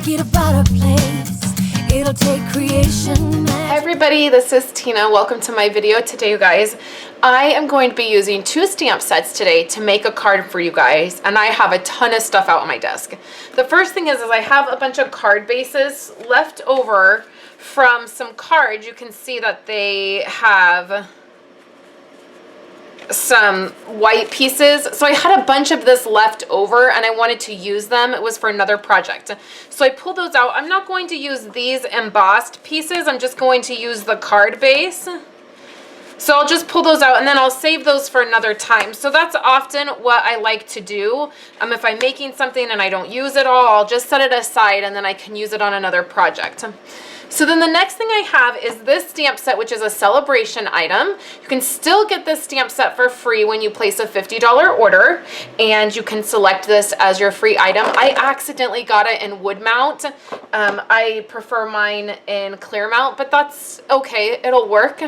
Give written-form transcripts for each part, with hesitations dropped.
make it a better place. It'll take creation. Hi everybody, this is Tina. Welcome to my video today, you guys. I am going to be using 2 stamp sets today to make a card for you guys, and I have a ton of stuff out on my desk. The first thing is I have a bunch of card bases left over from some cards. You can see that they have some white pieces, so I had a bunch of this left over and I wanted to use them. It was for another project, so I pulled those out. I'm not going to use these embossed pieces, I'm just going to use the card base. So I'll just pull those out and then I'll save those for another time. So that's often what I like to do. If I'm making something and I don't use it all, I'll just set it aside and then I can use it on another project. So then the next thing I have is this stamp set, which is a Sale-A-Bration item. You can still get this stamp set for free when you place a $50 order, and you can select this as your free item. I accidentally got it in wood mount. I prefer mine in clear mount, but that's okay, it'll work.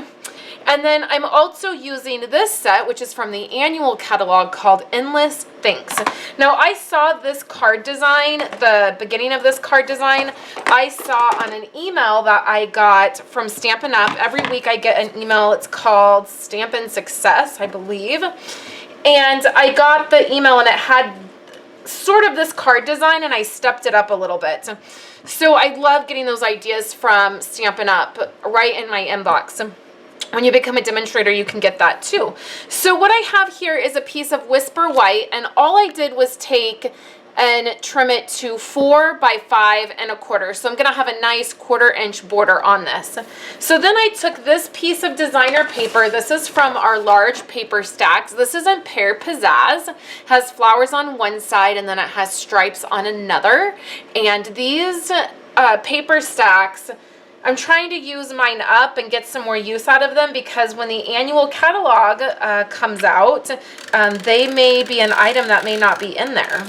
And then I'm also using this set, which is from the annual catalog, called Endless Thanks. Now I saw this card design, the beginning of this card design, I saw on an email that I got from Stampin' Up. Every week I get an email, it's called Stampin' Success, I believe. And I got the email and it had sort of this card design and I stepped it up a little bit. So I love getting those ideas from Stampin' Up right in my inbox. When you become a demonstrator, you can get that too. So what I have here is a piece of Whisper White, and all I did was take and trim it to 4 by 5 1/4. So I'm gonna have a nice 1/4 inch border on this. So then I took this piece of designer paper. This is from our large paper stacks. This is in Pear Pizzazz. Has flowers on one side and then it has stripes on another. And these paper stacks, I'm trying to use mine up and get some more use out of them, because when the annual catalog comes out, they may be an item that may not be in there.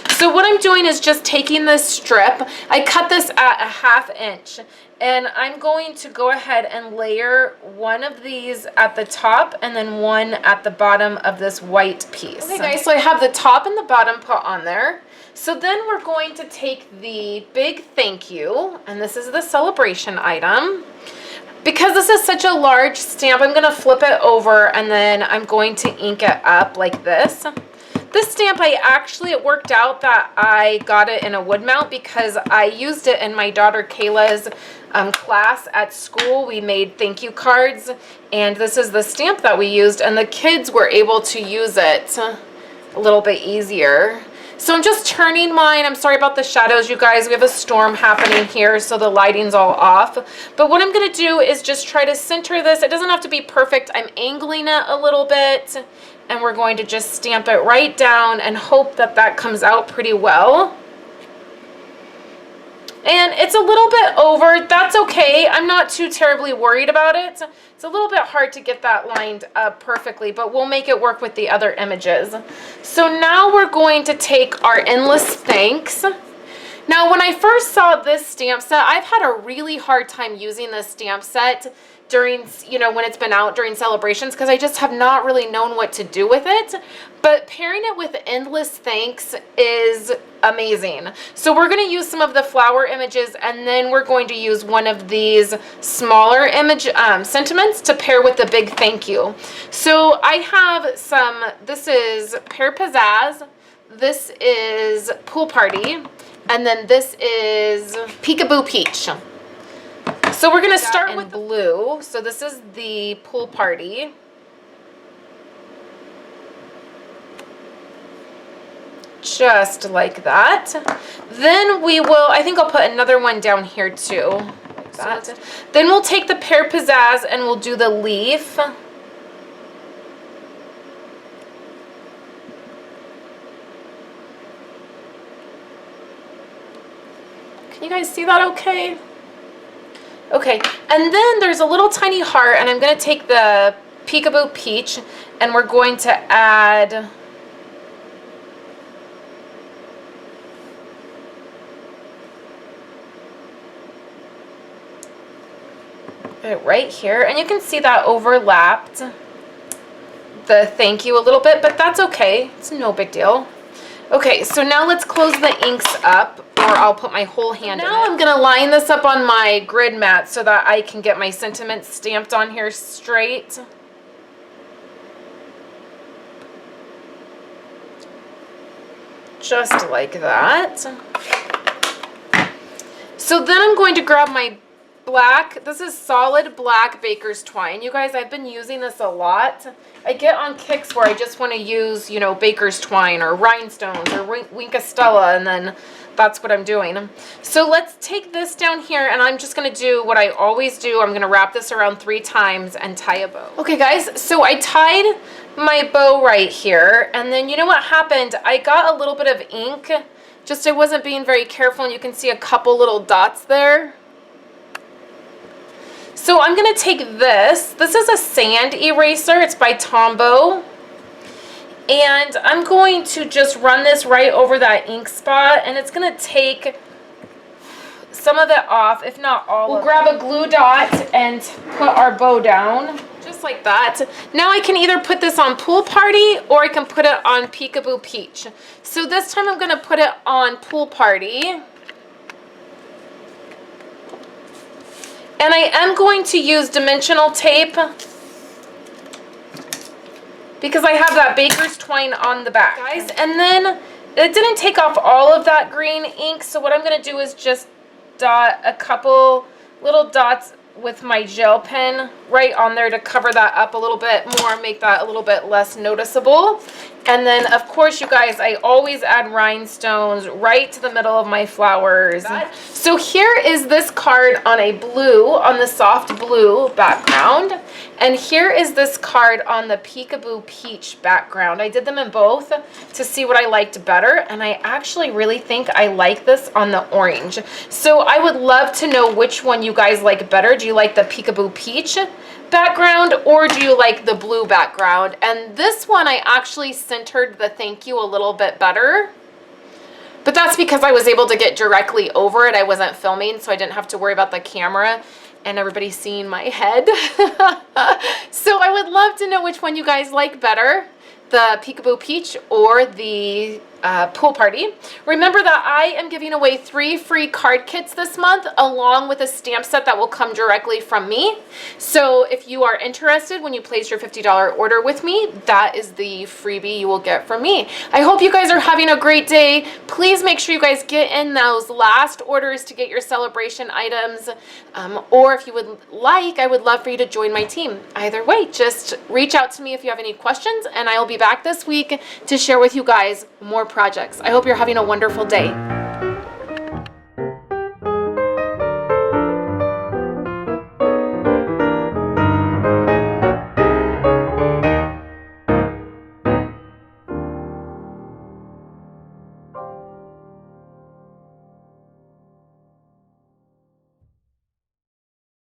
So what I'm doing is just taking this strip, I cut this at a 1/2 inch, and I'm going to go ahead and layer one of these at the top and then one at the bottom of this white piece. Okay guys, so I have the top and the bottom put on there. So then we're going to take the big thank you, and this is the Sale-A-Bration item. Because this is such a large stamp, I'm going to flip it over and then I'm going to ink it up like this. This stamp, it worked out that I got it in a wood mount because I used it in my daughter Kayla's class at school. We made thank you cards, and this is the stamp that we used, and the kids were able to use it a little bit easier. So I'm just turning mine. I'm sorry about the shadows, you guys. We have a storm happening here, so the lighting's all off. But what I'm going to do is just try to center this. It doesn't have to be perfect. I'm angling it a little bit, and we're going to just stamp it right down and hope that that comes out pretty well. And it's a little bit over. That's okay. I'm not too terribly worried about it. It's a little bit hard to get that lined up perfectly, but we'll make it work with the other images. So now we're going to take our Endless Thanks. Now, when I first saw this stamp set, I've had a really hard time using this stamp set during, when it's been out during celebrations, because I just have not really known what to do with it. But pairing it with Endless Thanks is amazing. So we're going to use some of the flower images, and then we're going to use one of these smaller image sentiments to pair with the big thank you. So I have some, this is Pear Pizzazz, this is Pool Party, and then this is Peekaboo Peach. So we're going to start with blue. So this is the Pool Party. Just like that. Then we will, I think I'll put another one down here too. Like that. Then we'll take the Pear Pizzazz and we'll do the leaf. Can you guys see that okay? Okay, and then there's a little tiny heart, and I'm going to take the Peekaboo Peach, and we're going to add it right here, and you can see that overlapped the thank you a little bit, but that's okay. It's no big deal. Okay, so now let's close the inks up or I'll put my whole hand in it. Now I'm gonna line this up on my grid mat so that I can get my sentiments stamped on here straight. Just like that. So then I'm going to grab my black, this is solid black baker's twine. You guys, I've been using this a lot. I get on kicks where I just want to use, you know, baker's twine or rhinestones or Winkastella, and then that's what I'm doing. So let's take this down here, and I'm just going to do what I always do. I'm going to wrap this around 3 times and tie a bow. Okay guys, so I tied my bow right here, and then you know what happened? I got a little bit of ink, just I wasn't being very careful, and you can see a couple little dots there. So I'm going to take this is a sand eraser, it's by Tombow, and I'm going to just run this right over that ink spot, and it's going to take some of it off, if not all. We'll grab a glue dot and put our bow down, just like that. Now I can either put this on Pool Party or I can put it on Peekaboo Peach. So this time I'm going to put it on Pool Party. And I am going to use dimensional tape because I have that baker's twine on the back, guys. And then it didn't take off all of that green ink, so what I'm going to do is just dot a couple little dots with my gel pen right on there to cover that up a little bit more, make that a little bit less noticeable. And then, of course, you guys, I always add rhinestones right to the middle of my flowers. So here is this card on a blue, on the soft blue background. And here is this card on the Peekaboo Peach background. I did them in both to see what I liked better. And I actually really think I like this on the orange. So I would love to know which one you guys like better. Do you like the Peekaboo Peach background, or do you like the blue background? And this one I actually centered the thank you a little bit better, but that's because I was able to get directly over it. I wasn't filming, so I didn't have to worry about the camera and everybody seeing my head. So I would love to know which one you guys like better, the Peekaboo Peach or the Pool Party. Remember that I am giving away 3 free card kits this month, along with a stamp set that will come directly from me. So if you are interested, when you place your $50 order with me, that is the freebie you will get from me. I hope you guys are having a great day. Please make sure you guys get in those last orders to get your celebration items. Or if you would like, I would love for you to join my team. Either way, just reach out to me if you have any questions, and I will be back this week to share with you guys more projects. I hope you're having a wonderful day.